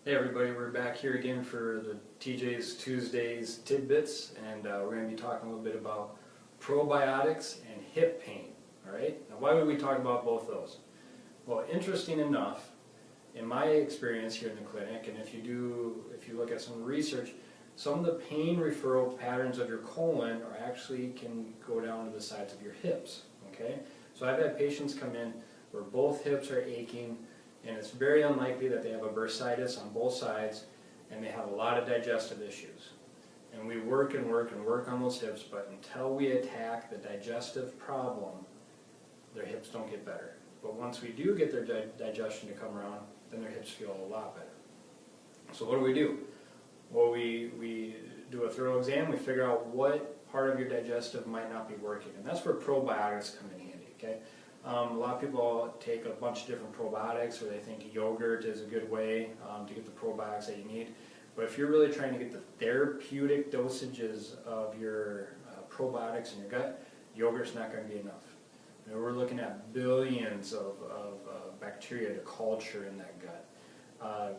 Hey everybody, we're back here again for the TJ's Tuesdays Tidbits, and we're going to be talking a little bit about probiotics and hip pain. Alright, now why would we talk about both those? Well, interesting enough, in my experience here in the clinic, and if you look at some research, some of the pain referral patterns of your colon are actually can go down to the sides of your hips. Okay, so I've had patients come in where both hips are aching, and it's very unlikely that they have a bursitis on both sides, and they have a lot of digestive issues. And we work and work and work on those hips, but until we attack the digestive problem, their hips don't get better. But once we do get their digestion to come around, then their hips feel a lot better. So what do? Well, we do a thorough exam, we figure out what part of your digestive might not be working, and that's where probiotics come in handy, okay? A lot of people take a bunch of different probiotics, or they think yogurt is a good way to get the probiotics that you need. But if you're really trying to get the therapeutic dosages of your probiotics in your gut, yogurt's not going to be enough. You know, we're looking at billions of bacteria to culture in that gut.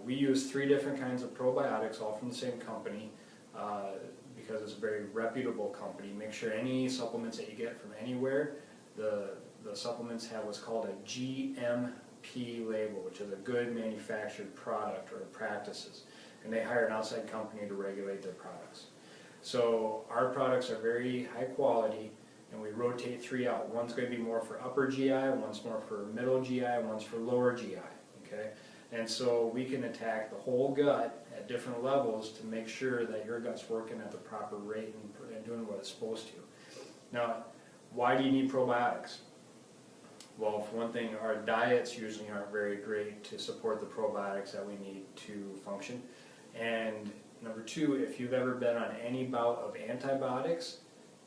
We use 3 different kinds of probiotics, all from the same company, because it's a very reputable company. Make sure any supplements that you get from anywhere, the supplements have what's called a GMP label, which is a good manufactured product or practices. And they hire an outside company to regulate their products. So our products are very high quality, and we rotate 3 out. One's going to be more for upper GI, one's more for middle GI, and one's for lower GI. Okay? And so we can attack the whole gut at different levels to make sure that your gut's working at the proper rate and doing what it's supposed to. Now, why do you need probiotics? Well, for one thing, our diets usually aren't very great to support the probiotics that we need to function. And number 2, if you've ever been on any bout of antibiotics,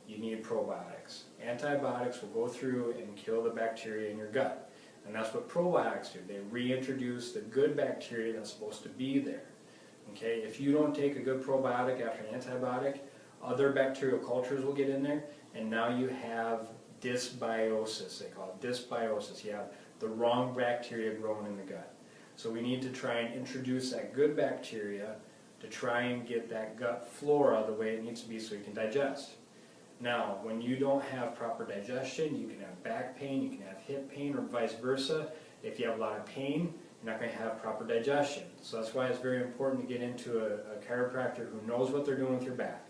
you need probiotics. Antibiotics will go through and kill the bacteria in your gut. And that's what probiotics do. They reintroduce the good bacteria that's supposed to be there. Okay? If you don't take a good probiotic after an antibiotic, other bacterial cultures will get in there, and now you have dysbiosis. They call it dysbiosis. You have the wrong bacteria growing in the gut. So we need to try and introduce that good bacteria to try and get that gut flora the way it needs to be so you can digest. Now, when you don't have proper digestion, you can have back pain, you can have hip pain, or vice versa. If you have a lot of pain, you're not going to have proper digestion. So that's why it's very important to get into a chiropractor who knows what they're doing with your back,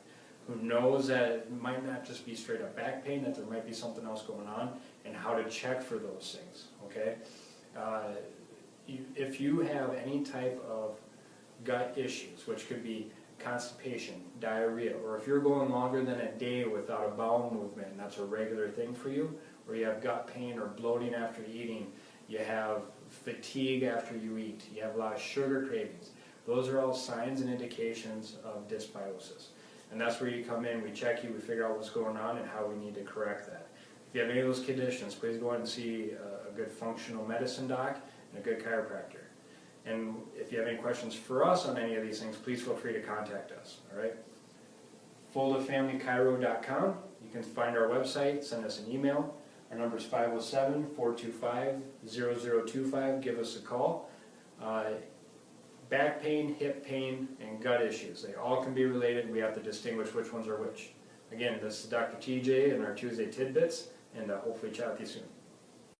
who knows that it might not just be straight up back pain, that there might be something else going on, and how to check for those things, okay? If you have any type of gut issues, which could be constipation, diarrhea, or if you're going longer than a day without a bowel movement, and that's a regular thing for you, or you have gut pain or bloating after eating, you have fatigue after you eat, you have a lot of sugar cravings, those are all signs and indications of dysbiosis. And that's where you come in, we check you, we figure out what's going on and how we need to correct that. If you have any of those conditions, please go ahead and see a good functional medicine doc and a good chiropractor. And if you have any questions for us on any of these things, please feel free to contact us. All right? FullOfFamilyChiro.com. You can find our website, send us an email. Our number is 507-425-0025. Give us a call. Back pain, hip pain, and gut issues. They all can be related. We have to distinguish which ones are which. Again, this is Dr. TJ and our Tuesday Tidbits, and hopefully chat with you soon.